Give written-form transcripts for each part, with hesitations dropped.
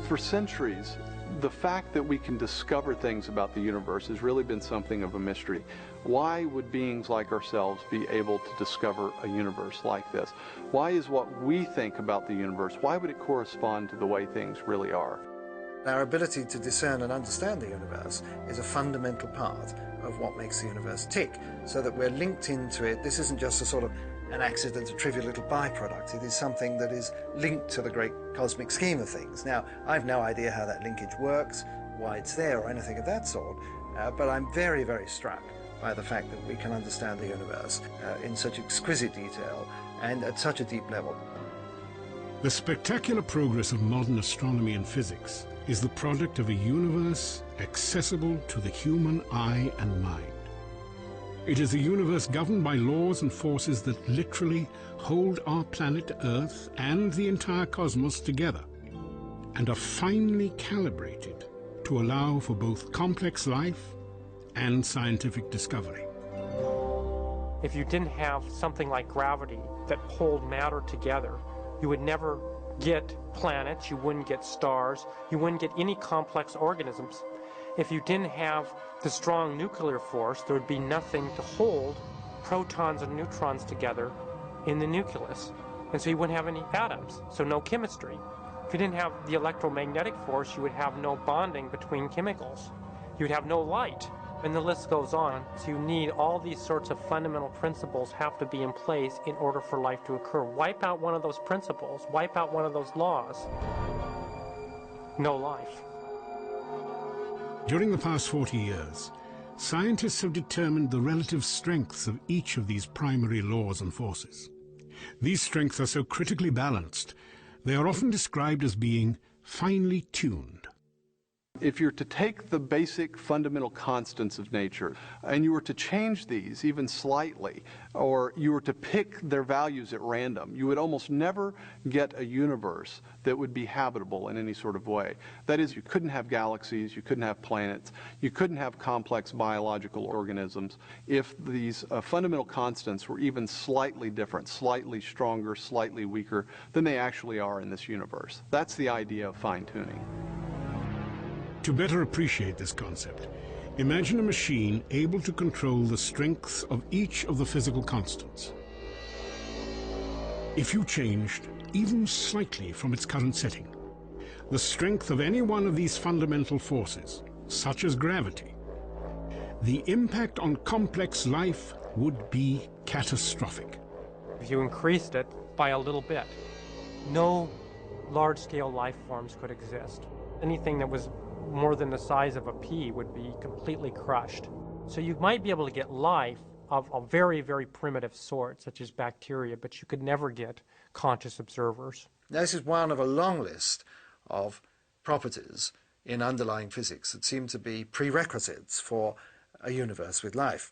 For centuries, the fact that we can discover things about the universe has really been something of a mystery. Why would beings like ourselves be able to discover a universe like this? Why is what we think about the universe, why would it correspond to the way things really are? Our ability to discern and understand the universe is a fundamental part of what makes the universe tick, so that we're linked into it. This isn't just a sort of an accident, a trivial little byproduct. It is something that is linked to the great cosmic scheme of things. Now, I've no idea how that linkage works, why it's there, or anything of that sort, but I'm very, very struck by the fact that we can understand the universe in such exquisite detail and at such a deep level. The spectacular progress of modern astronomy and physics is the product of a universe accessible to the human eye and mind. It is a universe governed by laws and forces that literally hold our planet Earth and the entire cosmos together, and are finely calibrated to allow for both complex life and scientific discovery. If you didn't have something like gravity that pulled matter together, you would never get planets, you wouldn't get stars, you wouldn't get any complex organisms. If you didn't have the strong nuclear force, there would be nothing to hold protons and neutrons together in the nucleus. And so you wouldn't have any atoms, so no chemistry. If you didn't have the electromagnetic force, you would have no bonding between chemicals. You would have no light, and the list goes on. So you need all these sorts of fundamental principles have to be in place in order for life to occur. Wipe out one of those principles, wipe out one of those laws, no life. During the past 40 years, scientists have determined the relative strengths of each of these primary laws and forces. These strengths are so critically balanced, they are often described as being finely tuned. If you're to take the basic fundamental constants of nature and you were to change these even slightly, or you were to pick their values at random, you would almost never get a universe that would be habitable in any sort of way. That is, you couldn't have galaxies, you couldn't have planets, you couldn't have complex biological organisms if these fundamental constants were even slightly different, slightly stronger, slightly weaker than they actually are in this universe. That's the idea of fine-tuning. To better appreciate this concept, imagine a machine able to control the strengths of each of the physical constants. If you changed, even slightly from its current setting, the strength of any one of these fundamental forces, such as gravity, the impact on complex life would be catastrophic. If you increased it by a little bit, no large-scale life forms could exist. Anything that was more than the size of a pea would be completely crushed. So you might be able to get life of a very, very primitive sort, such as bacteria, but you could never get conscious observers. Now, this is one of a long list of properties in underlying physics that seem to be prerequisites for a universe with life.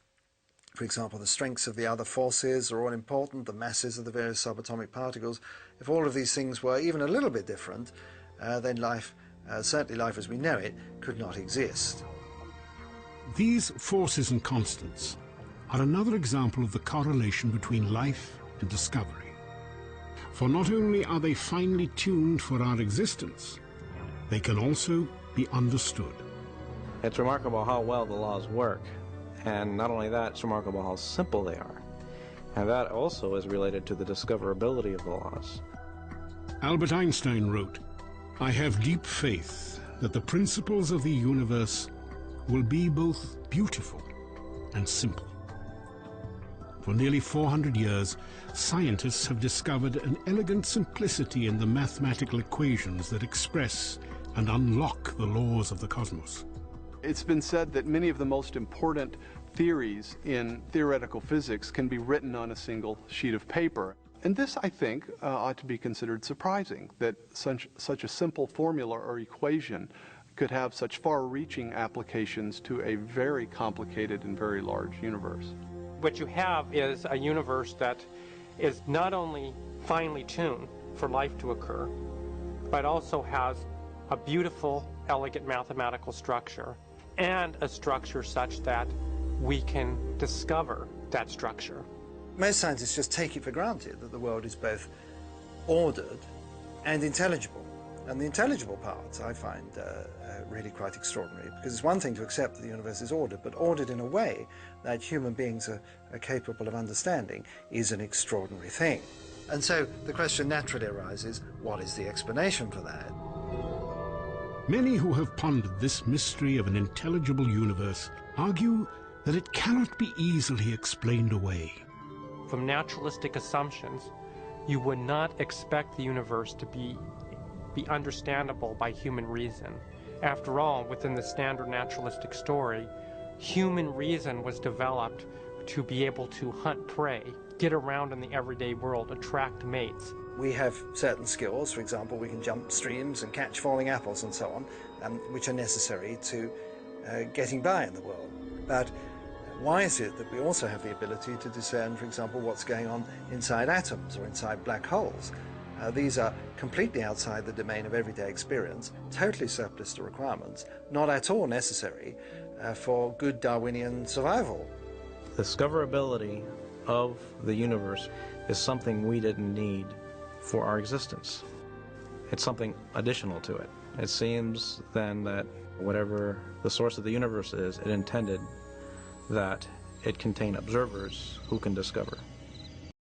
For example, the strengths of the other forces are all important, the masses of the various subatomic particles. If all of these things were even a little bit different, then life, certainly life as we know it, could not exist. These forces and constants are another example of the correlation between life and discovery. For not only are they finely tuned for our existence, they can also be understood. It's remarkable how well the laws work, and not only that, it's remarkable how simple they are. And that also is related to the discoverability of the laws. Albert Einstein wrote, "I have deep faith that the principles of the universe will be both beautiful and simple." For nearly 400 years, scientists have discovered an elegant simplicity in the mathematical equations that express and unlock the laws of the cosmos. It's been said that many of the most important theories in theoretical physics can be written on a single sheet of paper. And this, I think, ought to be considered surprising, that such a simple formula or equation could have such far-reaching applications to a very complicated and very large universe. What you have is a universe that is not only finely tuned for life to occur, but also has a beautiful, elegant mathematical structure, and a structure such that we can discover that structure. Most scientists just take it for granted that the world is both ordered and intelligible. And the intelligible part I find really quite extraordinary, because it's one thing to accept that the universe is ordered, but ordered in a way that human beings are capable of understanding is an extraordinary thing. And so the question naturally arises, what is the explanation for that? Many who have pondered this mystery of an intelligible universe argue that it cannot be easily explained away. From naturalistic assumptions, you would not expect the universe to be understandable by human reason. After all, within the standard naturalistic story, human reason was developed to be able to hunt prey, get around in the everyday world, attract mates. We have certain skills, for example, we can jump streams and catch falling apples and so on, which are necessary to getting by in the world. But why is it that we also have the ability to discern, for example, what's going on inside atoms or inside black holes? These are completely outside the domain of everyday experience, totally surplus to requirements, not at all necessary for good Darwinian survival. Discoverability of the universe is something we didn't need for our existence. It's something additional to it. It seems then that whatever the source of the universe is, it intended that it contain observers who can discover.